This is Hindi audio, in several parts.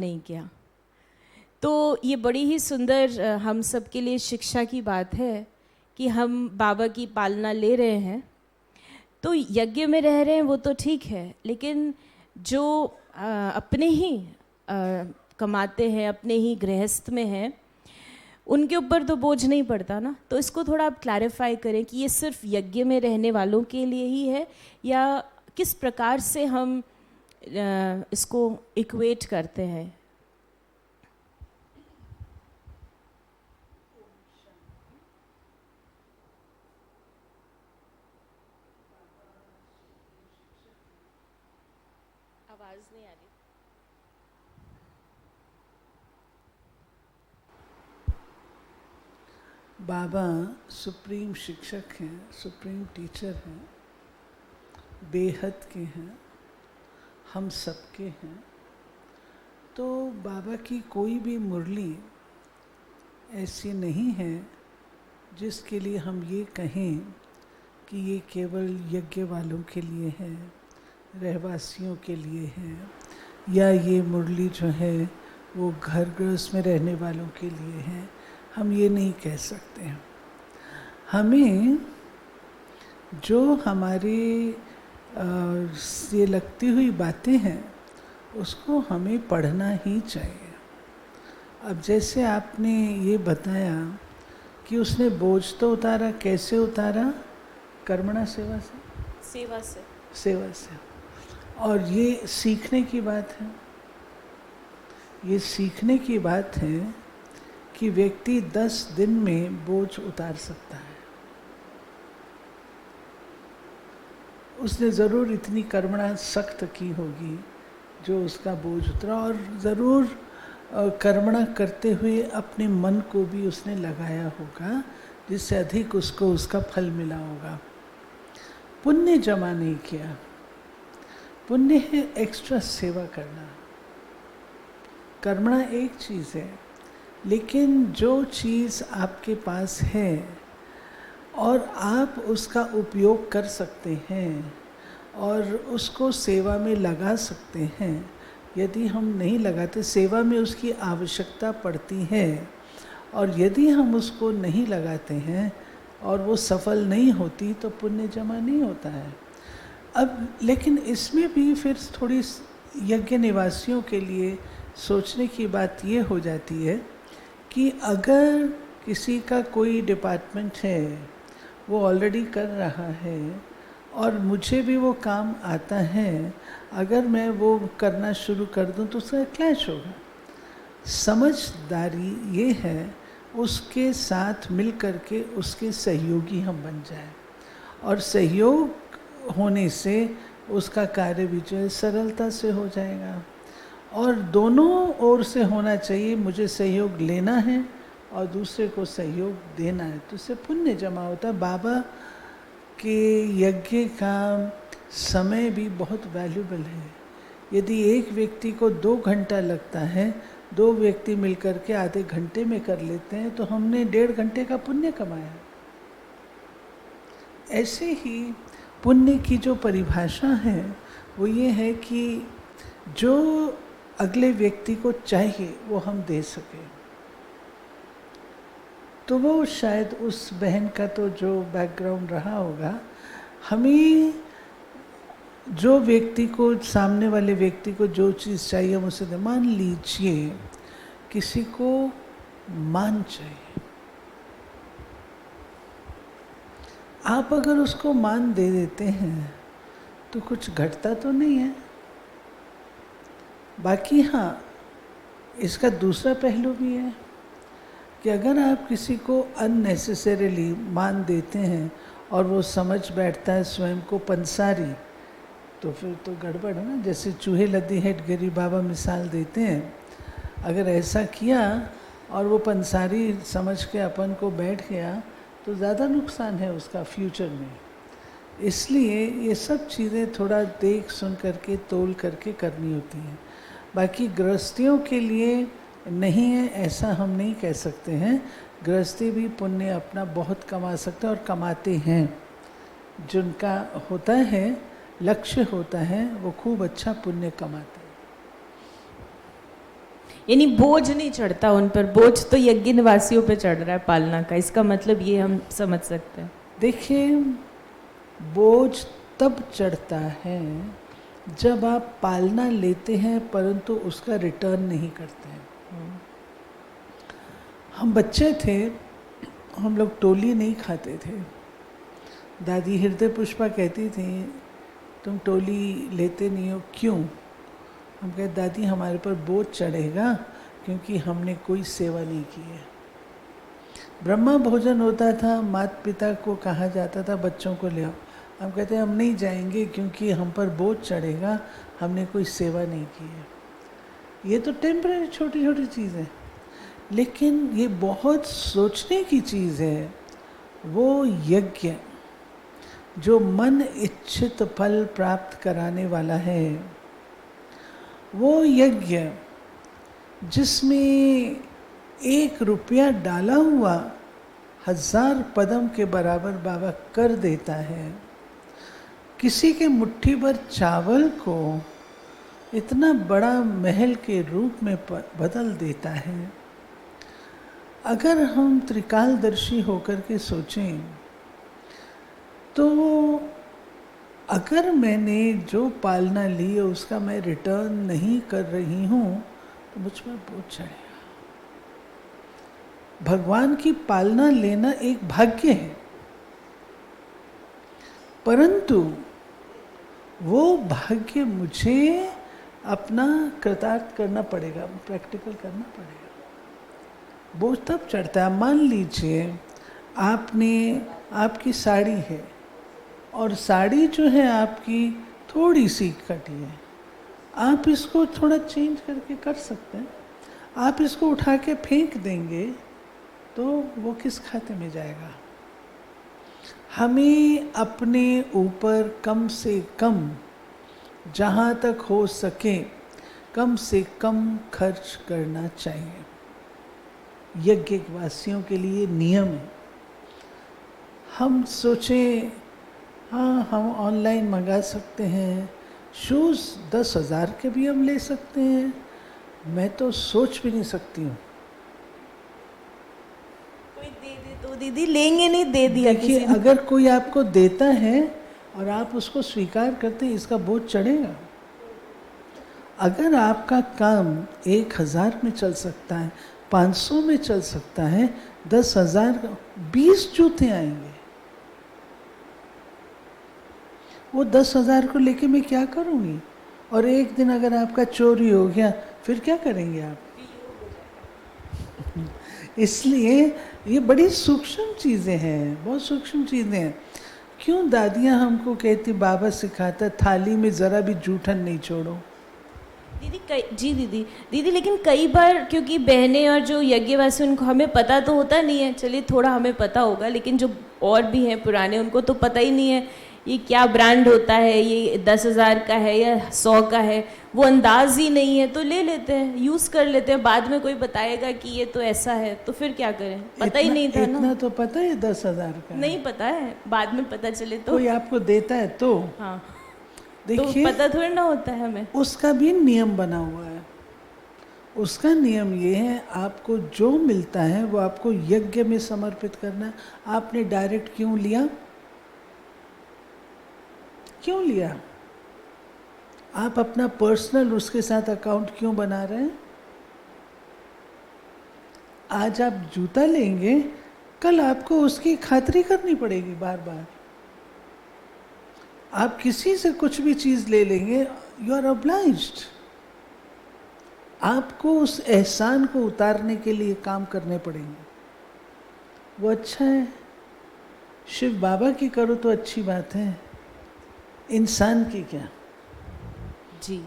नहीं किया। तो ये बड़ी ही सुंदर हम सब के लिए शिक्षा की बात है कि हम बाबा की पालना ले रहे हैं, तो यज्ञ में रह रहे हैं वो तो ठीक है, लेकिन जो अपने ही कमाते हैं, अपने ही गृहस्थ में हैं, उनके ऊपर तो बोझ नहीं पड़ता ना। तो इसको थोड़ा आप क्लैरिफाई करें कि ये सिर्फ यज्ञ में रहने वालों के लिए ही है या किस प्रकार से हम इसको इक्वेट करते हैं। आवाज़ नहीं आ रही। बाबा सुप्रीम शिक्षक हैं, सुप्रीम टीचर हैं, बेहद के हैं, हम सबके हैं। तो बाबा की कोई भी मुरली ऐसी नहीं है जिसके लिए हम ये कहें कि ये केवल यज्ञ वालों के लिए है, रहवासियों के लिए है, या ये मुरली जो है वो घर गृहस्थ में रहने वालों के लिए है। हम ये नहीं कह सकते हैं। हमें जो हमारी ये लगती हुई बातें हैं उसको हमें पढ़ना ही चाहिए। अब जैसे आपने ये बताया कि उसने बोझ तो उतारा, कैसे उतारा? कर्मणा सेवा से, सेवा से। और ये सीखने की बात है, ये सीखने की बात है कि व्यक्ति 10 दिन में बोझ उतार सकता है। उसने ज़रूर इतनी कर्मणा सख्त की होगी जो उसका बोझ उतरा, और ज़रूर कर्मणा करते हुए अपने मन को भी उसने लगाया होगा जिससे अधिक उसको उसका फल मिला होगा। पुण्य जमा नहीं किया। पुण्य है एक्स्ट्रा सेवा करना। कर्मणा एक चीज़ है, लेकिन जो चीज़ आपके पास है और आप उसका उपयोग कर सकते हैं और उसको सेवा में लगा सकते हैं, यदि हम नहीं लगाते, सेवा में उसकी आवश्यकता पड़ती है, और यदि हम उसको नहीं लगाते हैं और वो सफल नहीं होती तो पुण्य जमा नहीं होता है। अब लेकिन इसमें भी फिर थोड़ी यज्ञ निवासियों के लिए सोचने की बात ये हो जाती है कि अगर किसी का कोई डिपार्टमेंट है, वो ऑलरेडी कर रहा है और मुझे भी वो काम आता है, अगर मैं वो करना शुरू कर दूं तो उसका क्लैश होगा। समझदारी ये है उसके साथ मिल कर के उसके सहयोगी हम बन जाएं, और सहयोग होने से उसका कार्य भी जो है सरलता से हो जाएगा। और दोनों ओर से होना चाहिए, मुझे सहयोग लेना है और दूसरे को सहयोग देना है, तो इससे पुण्य जमा होता है। बाबा के यज्ञ का समय भी बहुत वैल्यूबल है। यदि एक व्यक्ति को 2 घंटा लगता है, 2 व्यक्ति मिलकर के आधे घंटे में कर लेते हैं, तो हमने 1.5 घंटे का पुण्य कमाया। ऐसे ही पुण्य की जो परिभाषा है वो ये है कि जो अगले व्यक्ति को चाहिए वो हम दे सकें। तो वो शायद उस बहन का तो जो बैकग्राउंड रहा होगा, हमें जो व्यक्ति को, सामने वाले व्यक्ति को जो चीज़ चाहिए हम उसे दें। मान लीजिए किसी को मान चाहिए, आप अगर उसको मान दे देते हैं तो कुछ घटता तो नहीं है। बाकी हाँ, इसका दूसरा पहलू भी है कि अगर आप किसी को अननेसेसरीली मान देते हैं और वो समझ बैठता है स्वयं को पंसारी, तो फिर तो गड़बड़ है ना। जैसे चूहे लद्दी हेड गिरी बाबा मिसाल देते हैं, अगर ऐसा किया और वो पंसारी समझ के अपन को बैठ गया तो ज़्यादा नुकसान है उसका फ्यूचर में। इसलिए ये सब चीज़ें थोड़ा देख सुन करके तोल करके करनी होती हैं। बाकी गृहस्थियों के लिए नहीं है ऐसा हम नहीं कह सकते हैं। गृहस्थी भी पुण्य अपना बहुत कमा सकते हैं और कमाते हैं। जिनका होता है, लक्ष्य होता है, वो खूब अच्छा पुण्य कमाते हैं। यानी बोझ नहीं चढ़ता उन पर, बोझ तो यज्ञ निवासियों पे चढ़ रहा है पालना का, इसका मतलब ये हम समझ सकते हैं। देखिए, बोझ तब चढ़ता है जब आप पालना लेते हैं परंतु उसका रिटर्न नहीं करते हैं। हम बच्चे थे, हम लोग टोली नहीं खाते थे। दादी हृदय पुष्पा कहती थी तुम टोली लेते नहीं हो, क्यों? हम कहते दादी हमारे पर बोझ चढ़ेगा क्योंकि हमने कोई सेवा नहीं की है। ब्रह्मा भोजन होता था, माता पिता को कहा जाता था बच्चों को ले आओ, हम कहते हम नहीं जाएंगे क्योंकि हम पर बोझ चढ़ेगा, हमने कोई सेवा नहीं की है। ये तो टेम्परेरी छोटी छोटी चीज़ है, लेकिन ये बहुत सोचने की चीज़ है। वो यज्ञ जो मन इच्छित फल प्राप्त कराने वाला है, वो यज्ञ जिसमें 1 रुपया डाला हुआ 1000 पदम के बराबर बाबा कर देता है। किसी के मुट्ठी भर चावल को इतना बड़ा महल के रूप में बदल देता है। अगर हम त्रिकालदर्शी होकर के सोचें तो अगर मैंने जो पालना ली है उसका मैं रिटर्न नहीं कर रही हूँ तो मुझ पर बोझ चढ़ेगा। भगवान की पालना लेना एक भाग्य है, परंतु वो भाग्य मुझे अपना कृतार्थ करना पड़ेगा, प्रैक्टिकल करना पड़ेगा। बोझ तब चढ़ता है, मान लीजिए आपकी साड़ी है और साड़ी जो है आपकी थोड़ी सी कटी है, आप इसको थोड़ा चेंज करके कर सकते हैं। आप इसको उठा के फेंक देंगे तो वो किस खाते में जाएगा? हमें अपने ऊपर कम से कम, जहाँ तक हो सके कम से कम खर्च करना चाहिए। यज्ञवासियों के लिए नियम है। हम सोचें हाँ हम ऑनलाइन मंगा सकते हैं, शूज़ 10,000 के भी हम ले सकते हैं, मैं तो सोच भी नहीं सकती हूँ। कोई दे दे तो दीदी लेंगे नहीं, दे दिया देखिए, किसी ने। अगर कोई आपको देता है और आप उसको स्वीकार करते हैं, इसका बोझ चढ़ेगा। अगर आपका काम 1000 में चल सकता है, 500 में चल सकता है, 10,000 20 जूते आएंगे। वो 10,000 को लेके मैं क्या करूँगी? और एक दिन अगर आपका चोरी हो गया फिर क्या करेंगे आप? इसलिए ये बड़ी सूक्ष्म चीज़ें हैं, बहुत सूक्ष्म चीज़ें हैं। क्यों दादियाँ हमको कहती, बाबा सिखाता थाली में ज़रा भी जूठन नहीं छोड़ो। दीदी लेकिन कई बार क्योंकि बहनें और जो यज्ञवासी उनको हमें पता तो होता नहीं है, चलिए थोड़ा हमें पता होगा, लेकिन जो और भी हैं पुराने उनको तो पता ही नहीं है ये क्या ब्रांड होता है, ये 10,000 का है या 100 का है, वो अंदाज ही नहीं है, तो ले लेते हैं, यूज़ कर लेते हैं। बाद में कोई बताएगा कि ये तो ऐसा है, तो फिर क्या करें? पता ही नहीं था ना। इतना तो पता है 10,000 का नहीं पता है, बाद में पता चले तो। कोई आपको देता है तो हाँ, देखिए, तो पता थोड़ा ना होता है हमें। उसका भी नियम बना हुआ है। उसका नियम ये है, आपको जो मिलता है वो आपको यज्ञ में समर्पित करना है। आपने डायरेक्ट क्यों लिया? क्यों लिया? आप अपना पर्सनल उसके साथ अकाउंट क्यों बना रहे हैं? आज आप जूता लेंगे, कल आपको उसकी खातिरी करनी पड़ेगी बार बार। आप किसी से कुछ भी चीज़ ले लेंगे, यू आर ऑब्लाइज्ड। आपको उस एहसान को उतारने के लिए काम करने पड़ेंगे। वो अच्छा है, शिव बाबा की करो तो अच्छी बात है, इंसान की क्या। जी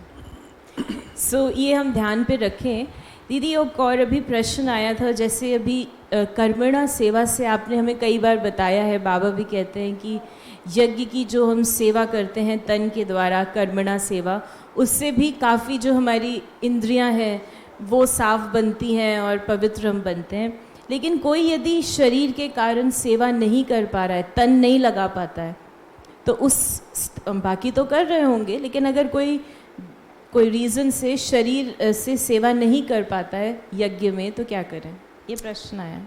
सो ये हम ध्यान पे रखें। दीदी एक और अभी प्रश्न आया था, जैसे अभी कर्मणा सेवा से आपने हमें कई बार बताया है, बाबा भी कहते हैं कि यज्ञ की जो हम सेवा करते हैं तन के द्वारा, कर्मणा सेवा, उससे भी काफ़ी जो हमारी इंद्रियां हैं वो साफ बनती हैं और पवित्र हम बनते हैं। लेकिन कोई यदि शरीर के कारण सेवा नहीं कर पा रहा है, तन नहीं लगा पाता है, तो उस बाकी तो कर रहे होंगे, लेकिन अगर कोई कोई रीज़न से शरीर से सेवा नहीं कर पाता है यज्ञ में, तो क्या करें? ये प्रश्न आया।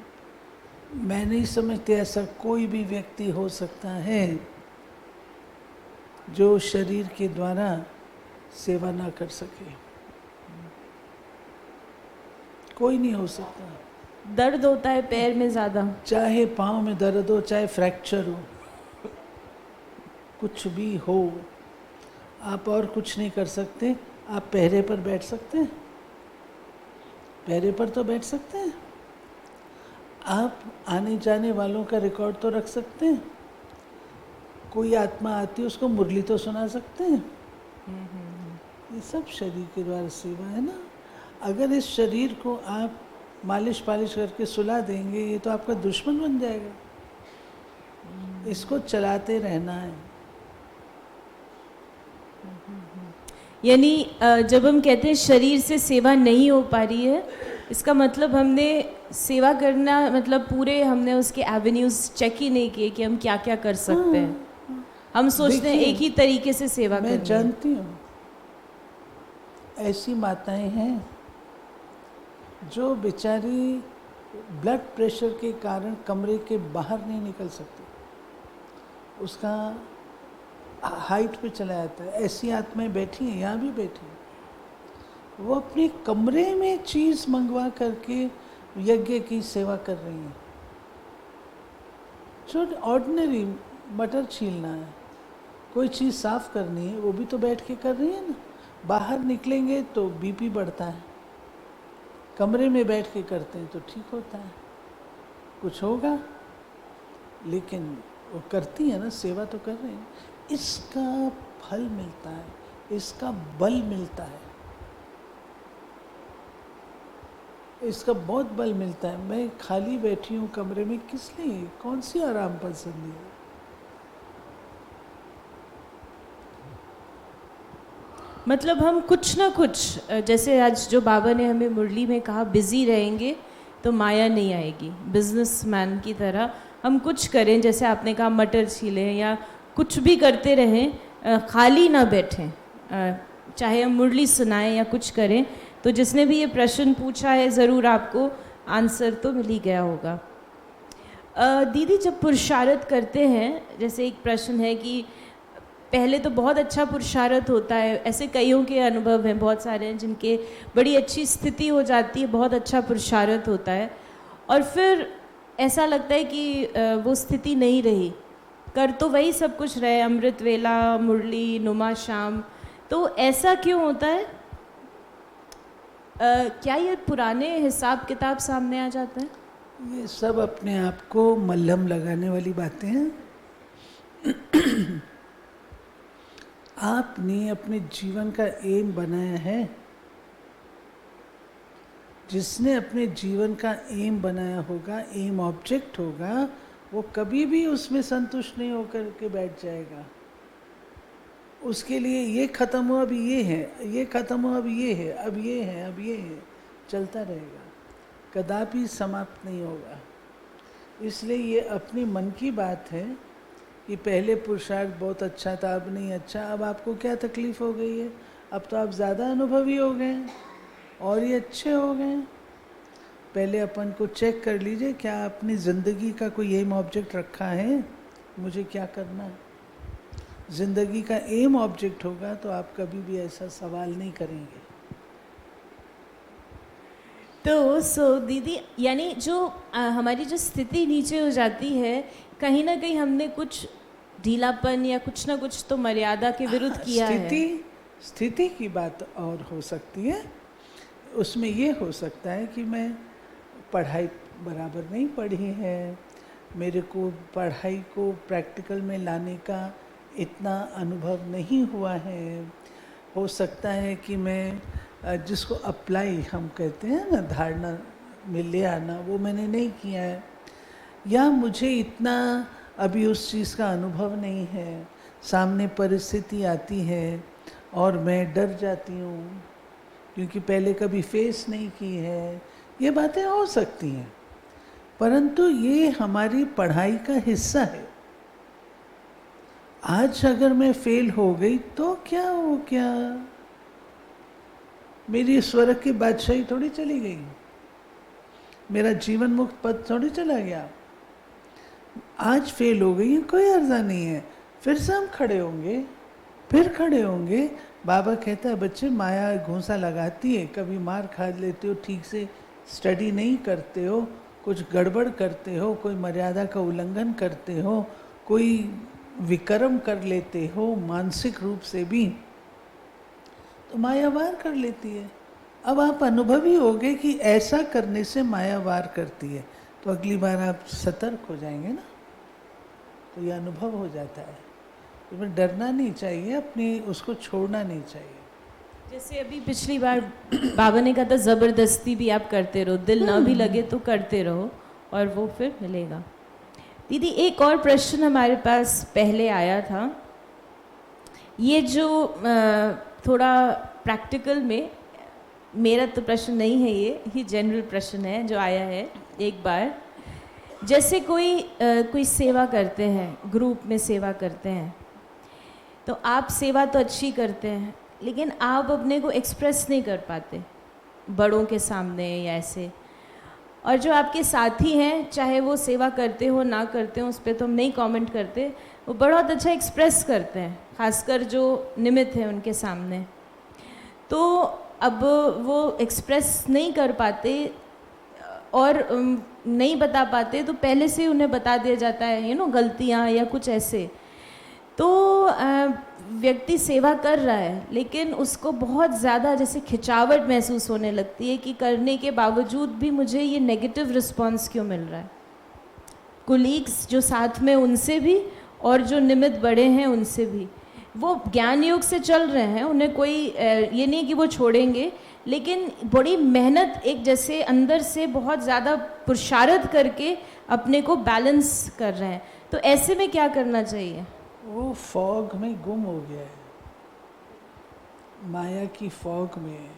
मैं नहीं समझती ऐसा कोई भी व्यक्ति हो सकता है जो शरीर के द्वारा सेवा ना कर सके। कोई नहीं हो सकता। दर्द होता है पैर में ज़्यादा, चाहे पाँव में दर्द हो, चाहे फ्रैक्चर हो, कुछ भी हो, आप और कुछ नहीं कर सकते। आप पहरे पर बैठ सकते हैं? पहरे पर तो बैठ सकते हैं। आप आने जाने वालों का रिकॉर्ड तो रख सकते हैं। कोई आत्मा आती है उसको मुरली तो सुना सकते हैं। ये सब शरीर के द्वारा सेवा है ना। अगर इस शरीर को आप मालिश पालिश करके सुला देंगे, ये तो आपका दुश्मन बन जाएगा। इसको चलाते रहना है। यानी जब हम कहते हैं शरीर से सेवा नहीं हो पा रही है, इसका मतलब हमने सेवा करना, मतलब पूरे हमने उसके एवेन्यूज चेक ही नहीं किए कि हम क्या क्या कर सकते हैं। हम सोचते हैं एक ही तरीके से सेवा करनी है। मैं जानती हूँ ऐसी माताएं हैं जो बेचारी ब्लड प्रेशर के कारण कमरे के बाहर नहीं निकल सकती, उसका हाइट पे चला जाता है। ऐसी आत्माएं बैठी हैं, यहाँ भी बैठी हैं। वो अपने कमरे में चीज़ मंगवा करके यज्ञ की सेवा कर रही हैं। जो ऑर्डिनरी मटर छीलना है, कोई चीज़ साफ करनी है, वो भी तो बैठ के कर रही है ना। बाहर निकलेंगे तो बीपी बढ़ता है, कमरे में बैठ के करते हैं तो ठीक होता है, कुछ होगा। लेकिन वो करती है ना, सेवा तो कर रही है। इसका फल मिलता है, इसका बल मिलता है, इसका बहुत बल मिलता है। मैं खाली बैठी हूँ कमरे में, किस लिए? कौन सी आराम पसंद है? मतलब हम कुछ ना कुछ, जैसे आज जो बाबा ने हमें मुरली में कहा, बिजी रहेंगे तो माया नहीं आएगी। बिजनेसमैन की तरह हम कुछ करें, जैसे आपने कहा मटर छीलें या कुछ भी करते रहें, खाली ना बैठें। चाहे हम मुरली सुनाएं या कुछ करें। तो जिसने भी ये प्रश्न पूछा है, ज़रूर आपको आंसर तो मिल ही गया होगा। दीदी, जब पुरुषार्थ करते हैं, जैसे एक प्रश्न है कि पहले तो बहुत अच्छा पुरुषार्थ होता है, ऐसे कईयों के अनुभव हैं, बहुत सारे हैं जिनके बड़ी अच्छी स्थिति हो जाती है, बहुत अच्छा पुरुषार्थ होता है, और फिर ऐसा लगता है कि वो स्थिति नहीं रही, कर तो वही सब कुछ रहे, अमृत वेला, मुरली, नुमा शाम, तो ऐसा क्यों होता है? क्या ये पुराने हिसाब किताब सामने आ जाते हैं? ये सब अपने आप को मल्हम लगाने वाली बातें हैं। आपने अपने जीवन का एम बनाया है। जिसने अपने जीवन का एम बनाया होगा, एम ऑब्जेक्ट होगा, वो कभी भी उसमें संतुष्ट नहीं होकर के बैठ जाएगा। उसके लिए ये खत्म हुआ, अभी ये है, ये खत्म हुआ, अभी ये है, अब ये है, अब ये है, चलता रहेगा, कदापि समाप्त नहीं होगा। इसलिए ये अपने मन की बात है कि पहले पुरुषार्थ बहुत अच्छा था, अब नहीं अच्छा। अब आपको क्या तकलीफ हो गई है? अब तो आप ज़्यादा अनुभवी हो गए हैं और ये अच्छे हो गए हैं। पहले अपन को चेक कर लीजिए, क्या अपनी ज़िंदगी का कोई एम ऑब्जेक्ट रखा है, मुझे क्या करना है। ज़िंदगी का एम ऑब्जेक्ट होगा तो आप कभी भी ऐसा सवाल नहीं करेंगे। तो दीदी, यानी जो हमारी जो स्थिति नीचे हो जाती है, कहीं ना कहीं हमने कुछ ढीलापन या कुछ ना कुछ तो मर्यादा के विरुद्ध किया है। स्थिति की बात और हो सकती है। उसमें ये हो सकता है कि मैं पढ़ाई बराबर नहीं पढ़ी है, मेरे को पढ़ाई को प्रैक्टिकल में लाने का इतना अनुभव नहीं हुआ है। हो सकता है कि मैं जिसको अप्लाई हम कहते हैं ना, धारणा में ले आना, वो मैंने नहीं किया है, या मुझे इतना अभी उस चीज़ का अनुभव नहीं है। सामने परिस्थिति आती है और मैं डर जाती हूँ क्योंकि पहले कभी फेस नहीं की है। ये बातें हो सकती हैं, परंतु ये हमारी पढ़ाई का हिस्सा है। आज अगर मैं फेल हो गई तो क्या हो गया, मेरी स्वर्ग की बादशाही थोड़ी चली गई, मेरा जीवन मुक्त पद थोड़ी चला गया। आज फेल हो गई है, कोई अर्जा नहीं है, फिर से हम खड़े होंगे, फिर खड़े होंगे। बाबा कहता है बच्चे माया घूंसा लगाती है, कभी मार खा लेते हो, ठीक से स्टडी नहीं करते हो, कुछ गड़बड़ करते हो, कोई मर्यादा का उल्लंघन करते हो, कोई विक्रम कर लेते हो मानसिक रूप से भी, तो माया वार कर लेती है। अब आप अनुभवी हो गए कि ऐसा करने से माया वार करती है, तो अगली बार आप सतर्क हो जाएंगे ना, तो ये अनुभव हो जाता है। तो डरना नहीं चाहिए, अपनी उसको छोड़ना नहीं चाहिए। जैसे अभी पिछली बार बाबा ने कहा था ज़बरदस्ती भी आप करते रहो, दिल ना भी लगे तो करते रहो और वो फिर मिलेगा। दीदी एक और प्रश्न हमारे पास पहले आया था, ये जो थोड़ा प्रैक्टिकल में, मेरा तो प्रश्न नहीं है, ये जनरल प्रश्न है जो आया है एक बार। जैसे कोई सेवा करते हैं, ग्रुप में सेवा करते हैं, तो आप सेवा तो अच्छी करते हैं लेकिन आप अपने को एक्सप्रेस नहीं कर पाते बड़ों के सामने या ऐसे, और जो आपके साथी हैं चाहे वो सेवा करते हो ना करते हो उस पर तो हम नहीं कमेंट करते, वो बहुत अच्छा एक्सप्रेस करते हैं, खासकर जो निमित्त है उनके सामने। तो अब वो एक्सप्रेस नहीं कर पाते और नहीं बता पाते, तो पहले से उन्हें बता दिया जाता है गलतियाँ या कुछ ऐसे। तो व्यक्ति सेवा कर रहा है लेकिन उसको बहुत ज़्यादा जैसे खिंचावट महसूस होने लगती है कि करने के बावजूद भी मुझे ये नेगेटिव रिस्पांस क्यों मिल रहा है। कोलीग्स जो साथ में उनसे भी और जो निमित्त बड़े हैं उनसे भी, वो ज्ञान योग से चल रहे हैं, उन्हें कोई ये नहीं कि वो छोड़ेंगे, लेकिन बड़ी मेहनत एक जैसे अंदर से बहुत ज़्यादा पुरुषार्थ करके अपने को बैलेंस कर रहे हैं। तो ऐसे में क्या करना चाहिए? वो फॉग में गुम हो गया है, माया की फॉग में।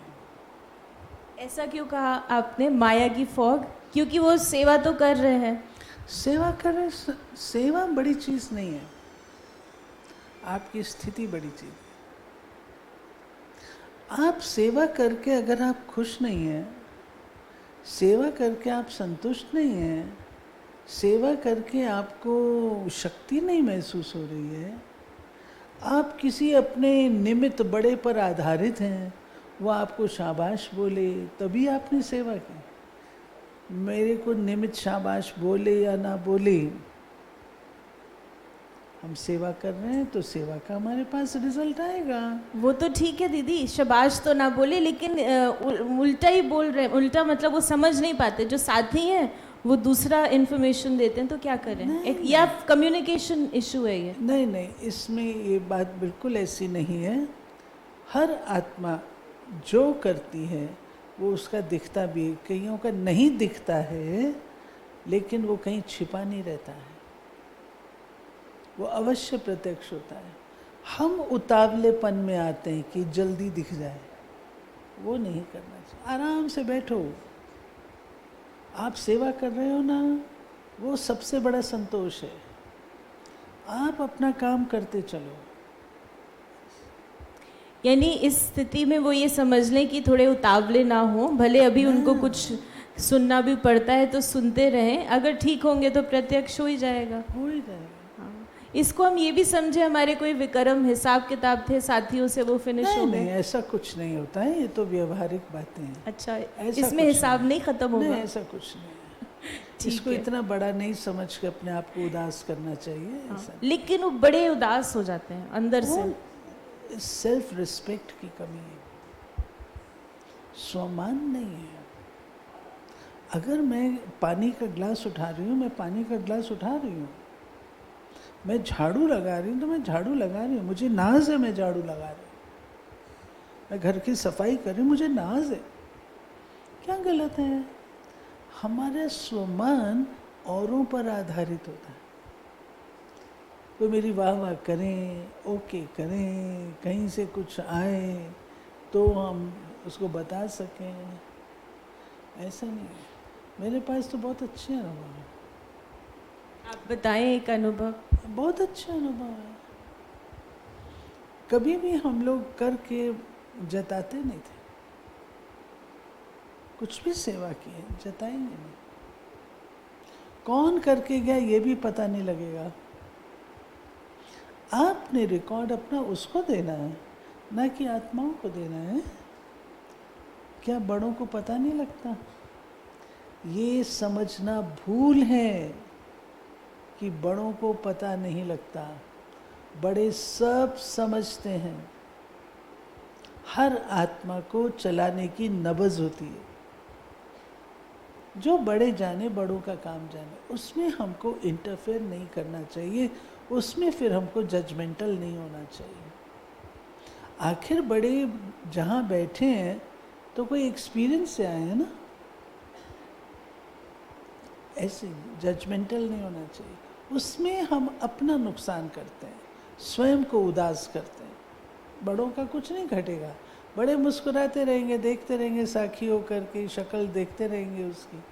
ऐसा क्यों कहा आपने, माया की फॉग? क्योंकि वो सेवा तो कर रहे हैं। सेवा कर रहे, सेवा बड़ी चीज़ नहीं है, आपकी स्थिति बड़ी चीज़ है। आप सेवा करके अगर आप खुश नहीं हैं, सेवा करके आप संतुष्ट नहीं हैं, सेवा करके आपको शक्ति नहीं महसूस हो रही है, आप किसी अपने निमित्त बड़े पर आधारित हैं, वो आपको शाबाश बोले तभी आपने सेवा की। मेरे को निमित्त शाबाश बोले या ना बोले, हम सेवा कर रहे हैं तो सेवा का हमारे पास रिजल्ट आएगा। वो तो ठीक है दीदी, शाबाश तो ना बोले लेकिन उल्टा ही बोल रहे हैं। उल्टा मतलब वो समझ नहीं पाते, जो साथी हैं वो दूसरा इन्फॉर्मेशन देते हैं, तो क्या करें? या कम्युनिकेशन इशू है ये? नहीं, इसमें ये बात बिल्कुल ऐसी नहीं है। हर आत्मा जो करती है वो उसका दिखता भी है, कईयों का नहीं दिखता है लेकिन वो कहीं छिपा नहीं रहता है, वो अवश्य प्रत्यक्ष होता है। हम उतावलेपन में आते हैं कि जल्दी दिख जाए, वो नहीं करना चाहिए। आराम से बैठो, आप सेवा कर रहे हो ना, वो सबसे बड़ा संतोष है। आप अपना काम करते चलो। यानी इस स्थिति में वो ये समझ लें कि थोड़े उतावले ना हो, भले अभी उनको कुछ सुनना भी पड़ता है तो सुनते रहें, अगर ठीक होंगे तो प्रत्यक्ष हो ही जाएगा। इसको हम ये भी समझे हमारे कोई विक्रम हिसाब किताब थे साथियों से, वो फिनिश हो गए? नहीं, ऐसा कुछ नहीं होता है, ये तो व्यवहारिक बातें हैं। अच्छा, इसमें हिसाब नहीं खत्म होगा? नहीं, ऐसा कुछ नहीं है। इसको इतना बड़ा नहीं समझ के अपने आप को उदास करना चाहिए। ऐसा लेकिन वो बड़े उदास हो जाते हैं अंदर से। सेल्फ रिस्पेक्ट की कमी है, स्वमान नहीं है। अगर मैं पानी का ग्लास उठा रही हूँ, मैं पानी का ग्लास उठा रही हूँ, मैं झाड़ू लगा रही हूँ तो मैं झाड़ू लगा रही हूँ, मुझे नाज है मैं झाड़ू लगा रही हूँ। मैं घर की सफाई कर रही हूँ, मुझे नाज है, क्या गलत है? हमारा स्वमान औरों पर आधारित होता है। कोई मेरी वाह वाह करें, ओके करें, कहीं से कुछ आए तो हम उसको बता सकें, ऐसा नहीं है। मेरे पास तो बहुत अच्छे अनुभव हैं। आप बताएं एक अनुभव। बहुत अच्छा अनुभव है। कभी भी हम लोग करके जताते नहीं थे, कुछ भी सेवा की है जताएंगे नहीं। कौन करके गया ये भी पता नहीं लगेगा। आपने रिकॉर्ड अपना उसको देना है, ना कि आत्माओं को देना है। क्या बड़ों को पता नहीं लगता? ये समझना भूल है कि बड़ों को पता नहीं लगता। बड़े सब समझते हैं। हर आत्मा को चलाने की नब्ज़ होती है। जो बड़े जाने, बड़ों का काम जाने, उसमें हमको इंटरफेयर नहीं करना चाहिए। उसमें फिर हमको जजमेंटल नहीं होना चाहिए। आखिर बड़े जहाँ बैठे हैं तो कोई एक्सपीरियंस से आए हैं ना, ऐसे जजमेंटल नहीं होना चाहिए। उसमें हम अपना नुकसान करते हैं, स्वयं को उदास करते हैं। बड़ों का कुछ नहीं घटेगा। बड़े मुस्कुराते रहेंगे, देखते रहेंगे, साखी होकर के शक्ल देखते रहेंगे। उसकी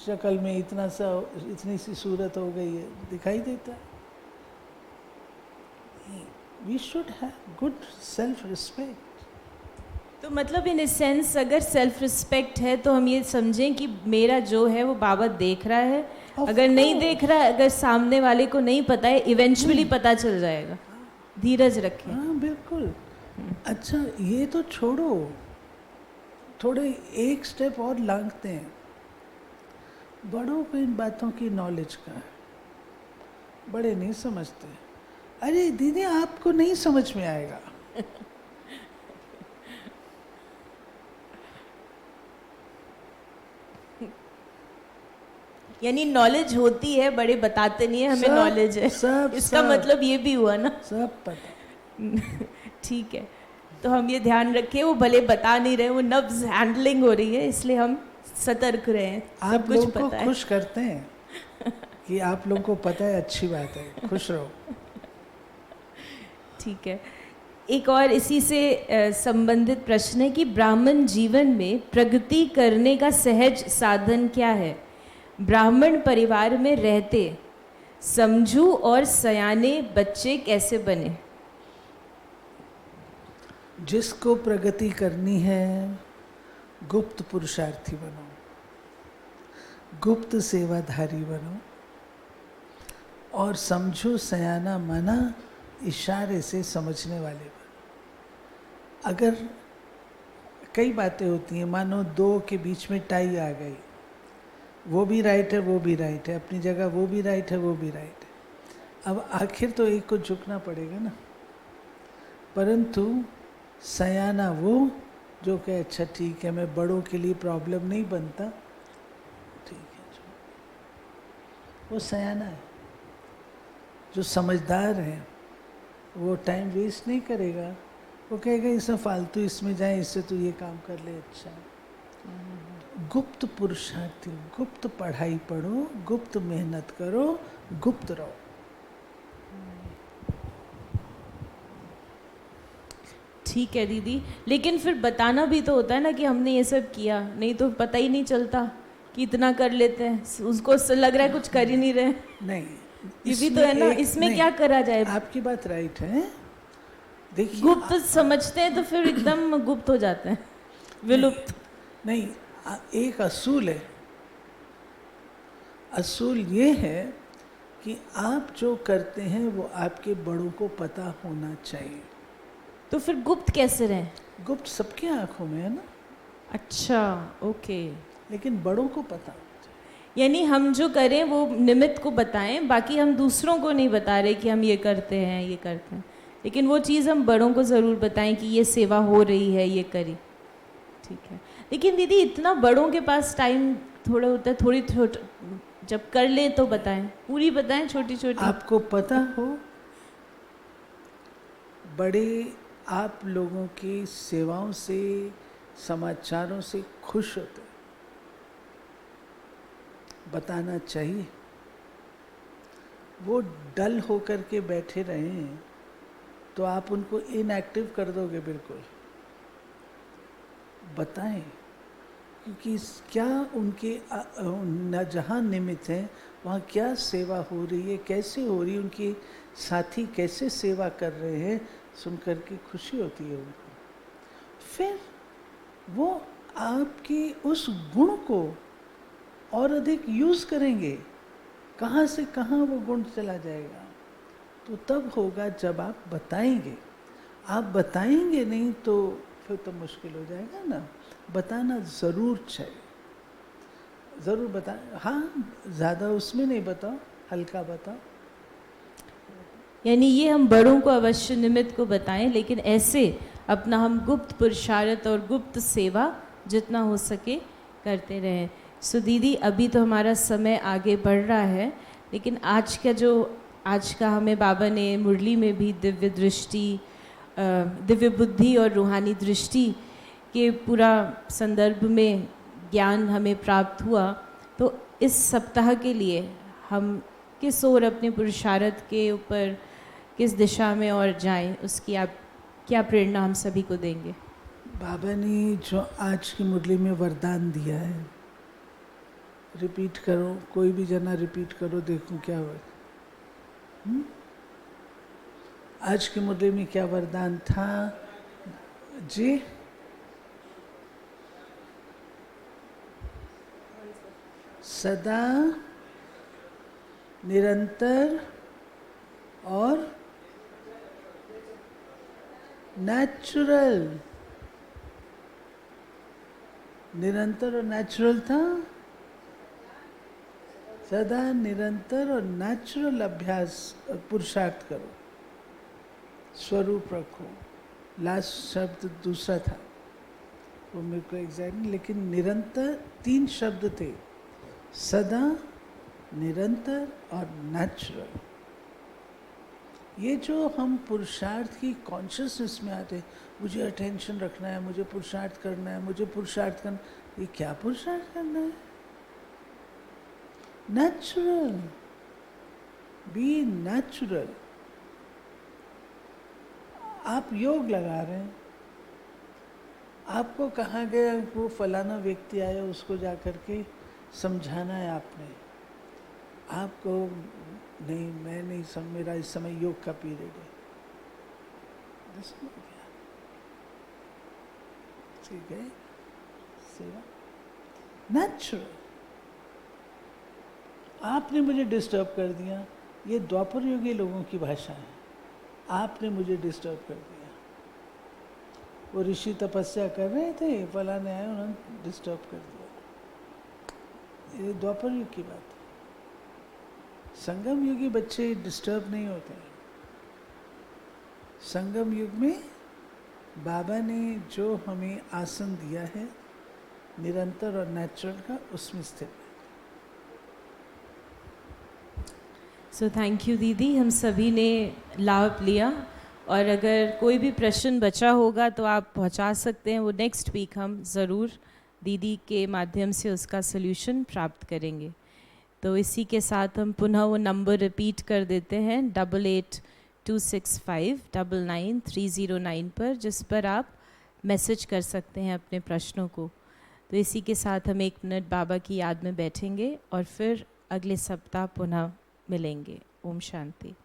शक्ल में इतनी सी सूरत हो गई है, दिखाई देता है। We should have good self respect. तो मतलब इन सेंस अगर सेल्फ रिस्पेक्ट है तो हम ये समझें कि मेरा जो है वो बाबा देख रहा है। अगर नहीं देख रहा है, अगर सामने वाले को नहीं पता है, इवेंचुअली पता चल जाएगा। धीरज रखें। हाँ बिल्कुल। अच्छा ये तो छोड़ो, थोड़े एक स्टेप और लांघते हैं। बड़ों को इन बातों की नॉलेज का है, बड़े नहीं समझते। अरे दीदी आपको नहीं समझ में आएगा। यानी नॉलेज होती है, बड़े बताते नहीं है हमें नॉलेज है। इसका मतलब ये भी हुआ ना, सब पता। ठीक है। तो हम ये ध्यान रखें, वो भले बता नहीं रहे, वो नब्ज हैंडलिंग हो रही है, इसलिए हम सतर्क रहे। आप लोगों को खुश करते हैं कि आप लोगों को पता है, अच्छी बात है, खुश रहो। ठीक है। एक और इसी से संबंधित प्रश्न है कि ब्राह्मण जीवन में प्रगति करने का सहज साधन क्या है? ब्राह्मण परिवार में रहते समझू और सयाने बच्चे कैसे बने? जिसको प्रगति करनी है, गुप्त पुरुषार्थी बनो, गुप्त सेवाधारी बनो, और समझो सयाना माना इशारे से समझने वाले बनो। अगर कई बातें होती हैं, मानो दो के बीच में टाई आ गई, वो भी राइट है, वो भी राइट है, अपनी जगह वो भी राइट है, वो भी राइट है। अब आखिर तो एक को झुकना पड़ेगा ना। परंतु सयाना वो जो कहे अच्छा ठीक है, मैं बड़ों के लिए प्रॉब्लम नहीं बनता, ठीक है, वो सयाना है। जो समझदार है वो टाइम वेस्ट नहीं करेगा। वो कहेगा इसमें फालतू, इसमें जाए, इससे तो ये काम कर ले, अच्छा। गुप्त पुरुषार्थी, गुप्त पढ़ाई पढ़ो, गुप्त मेहनत करो, गुप्त रहो। ठीक है दीदी, लेकिन फिर बताना भी तो होता है ना कि हमने ये सब किया, नहीं तो पता ही नहीं चलता कि इतना कर लेते हैं, उसको लग रहा है कुछ कर ही नहीं रहे। नहीं, ये भी तो है ना, इसमें क्या करा जाए? आपकी बात राइट है। देखिए, गुप्त समझते हैं तो फिर एकदम गुप्त हो जाते हैं, विलुप्त। नहीं, एक असूल है। असूल ये है कि आप जो करते हैं वो आपके बड़ों को पता होना चाहिए। तो फिर गुप्त कैसे रहें? गुप्त सबके आंखों में है ना। अच्छा, ओके। लेकिन बड़ों को पता, यानी हम जो करें वो निमित्त को बताएं, बाकी हम दूसरों को नहीं बता रहे कि हम ये करते हैं, ये करते हैं, लेकिन वो चीज़ हम बड़ों को ज़रूर बताएं कि ये सेवा हो रही है, ये करी। ठीक है। लेकिन दीदी इतना बड़ों के पास टाइम थोड़ा होता है, थोड़ी जब कर ले तो बताएं, पूरी बताएं, छोटी छोटी। आपको पता हो, बड़े आप लोगों की सेवाओं से, समाचारों से खुश होते, बताना चाहिए। वो डल होकर के बैठे रहें तो आप उनको इनएक्टिव कर दोगे। बिल्कुल बताएं, क्योंकि क्या उनके न जहाँ निमित्त हैं वहाँ क्या सेवा हो रही है, कैसे हो रही है, उनके साथी कैसे सेवा कर रहे हैं, सुन कर के खुशी होती है उनको। फिर वो आपकी उस गुण को और अधिक यूज करेंगे। कहाँ से कहाँ वो गुण चला जाएगा, तो तब होगा जब आप बताएंगे। आप बताएंगे नहीं तो फिर तो मुश्किल हो जाएगा ना। बताना ज़रूर चाहिए, ज़रूर बता। हाँ, ज़्यादा उसमें नहीं बताओ, हल्का बताओ। यानी ये हम बड़ों को अवश्य निमित्त को बताएं, लेकिन ऐसे अपना हम गुप्त पुरुषार्थ और गुप्त सेवा जितना हो सके करते रहें। सो दीदी, अभी तो हमारा समय आगे बढ़ रहा है, लेकिन आज का हमें बाबा ने मुरली में भी दिव्य दृष्टि, दिव्य बुद्धि और रूहानी दृष्टि के पूरा संदर्भ में ज्ञान हमें प्राप्त हुआ। तो इस सप्ताह के लिए हम किस ओर अपने पुरुषार्थ के ऊपर किस दिशा में और जाएं, उसकी आप क्या प्रेरणा हम सभी को देंगे? बाबा ने जो आज की मुरली में वरदान दिया है, रिपीट करो, कोई भी जना रिपीट करो, देखो क्या हुआ। आज की मुरली में क्या वरदान था जी? सदा, निरंतर और नेचुरल। निरंतर और नेचुरल था। सदा निरंतर और नेचुरल अभ्यास पुरुषार्थ करो, स्वरूप रखो। लास्ट शब्द दूसरा था, वो मेरे को एग्जैक्ट नहीं, लेकिन निरंतर 3 शब्द थे, सदा, निरंतर और नेचुरल। ये जो हम पुरुषार्थ की कॉन्शियसनेस में आते हैं, मुझे अटेंशन रखना है, मुझे पुरुषार्थ करना है, मुझे पुरुषार्थ करना, ये क्या पुरुषार्थ करना है? Natural, be natural. आप योग लगा रहे हैं, आपको कहा गया वो फलाना व्यक्ति आया, उसको जा करके समझाना है आपने। आपको नहीं, मैं नहीं समझ, मेरा इस समय योग का पीरियड है, ठीक है, सेवा नेचुरल। आपने मुझे डिस्टर्ब कर दिया, ये द्वापर युगी लोगों की भाषा है। आपने मुझे डिस्टर्ब कर दिया। वो ऋषि तपस्या कर रहे थे, फलाने आए, उन्होंने डिस्टर्ब कर दिया। ये द्वापर युग की बात है। संगम युगी बच्चे डिस्टर्ब नहीं होते हैं। संगम युग में बाबा ने जो हमें आसन दिया है, निरंतर और नेचुरल का, उसमें स्थित है। सो थैंक यू दीदी, हम सभी ने लाभ लिया, और अगर कोई भी प्रश्न बचा होगा तो आप पहुंचा सकते हैं। वो नेक्स्ट वीक हम ज़रूर दीदी के माध्यम से उसका सल्यूशन प्राप्त करेंगे। तो इसी के साथ हम पुनः वो नंबर रिपीट कर देते हैं 8826599309 पर, जिस पर आप मैसेज कर सकते हैं अपने प्रश्नों को। तो इसी के साथ हम 1 मिनट बाबा की याद में बैठेंगे और फिर अगले सप्ताह पुनः मिलेंगे। ओम शांति।